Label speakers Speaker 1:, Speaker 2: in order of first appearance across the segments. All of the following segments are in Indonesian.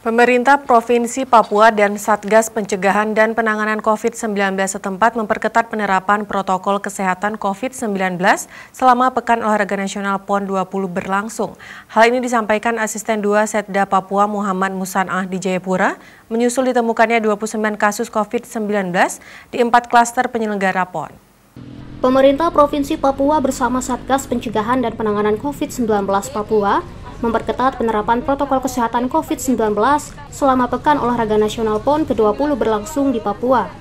Speaker 1: Pemerintah Provinsi Papua dan Satgas Pencegahan dan Penanganan COVID-19 setempat memperketat penerapan protokol kesehatan COVID-19 selama Pekan Olahraga Nasional PON 20 berlangsung. Hal ini disampaikan Asisten 2 Setda Papua Muhammad Musanah di Jayapura, menyusul ditemukannya 29 kasus COVID-19 di 4 klaster penyelenggara PON.
Speaker 2: Pemerintah Provinsi Papua bersama Satgas Pencegahan dan Penanganan COVID-19 Papua memperketat penerapan protokol kesehatan COVID-19 selama Pekan Olahraga Nasional PON ke-20 berlangsung di Papua.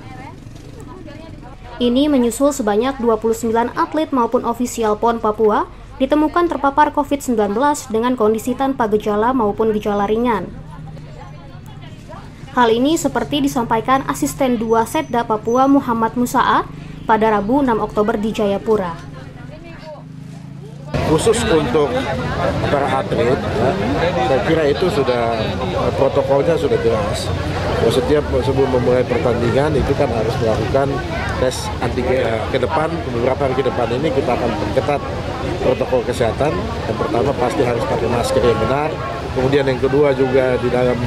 Speaker 2: Ini menyusul sebanyak 29 atlet maupun ofisial PON Papua ditemukan terpapar COVID-19 dengan kondisi tanpa gejala maupun gejala ringan. Hal ini seperti disampaikan Asisten 2 Setda Papua Muhammad Musanah pada Rabu 6 Oktober di Jayapura.
Speaker 3: Khusus untuk para atlet, saya kira itu sudah protokolnya sudah jelas. Setiap sebelum memulai pertandingan itu kan harus melakukan tes antigen. Ke depan, beberapa hari ke depan ini kita akan perketat protokol kesehatan. Yang pertama pasti harus pakai masker yang benar. Kemudian yang kedua juga di dalam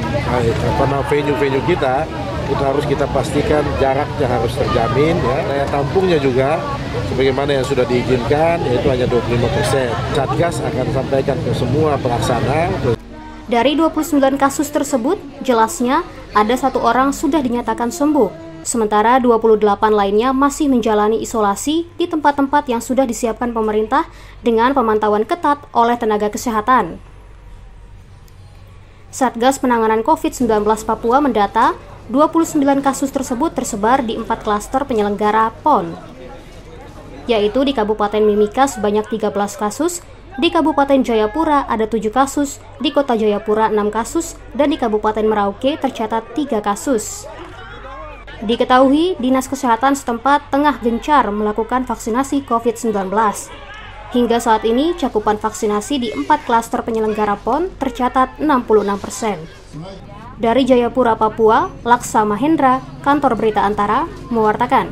Speaker 3: venue-venue kita itu harus kita pastikan jaraknya harus terjamin, ya. Daya tampungnya juga sebagaimana yang sudah diizinkan, yaitu hanya 25%. Satgas akan sampaikan ke semua pelaksana.
Speaker 2: Dari 29 kasus tersebut, jelasnya ada 1 orang sudah dinyatakan sembuh, sementara 28 lainnya masih menjalani isolasi di tempat-tempat yang sudah disiapkan pemerintah dengan pemantauan ketat oleh tenaga kesehatan. Satgas Penanganan COVID-19 Papua mendata 29 kasus tersebut tersebar di 4 klaster penyelenggara PON, yaitu di Kabupaten Mimika sebanyak 13 kasus, di Kabupaten Jayapura ada 7 kasus, di Kota Jayapura 6 kasus, dan di Kabupaten Merauke tercatat 3 kasus. Diketahui, Dinas Kesehatan setempat tengah gencar melakukan vaksinasi COVID-19. Hingga saat ini, cakupan vaksinasi di 4 klaster penyelenggara PON tercatat 66%. Dari Jayapura, Papua, Laksa Mahendra, Kantor Berita Antara, mewartakan.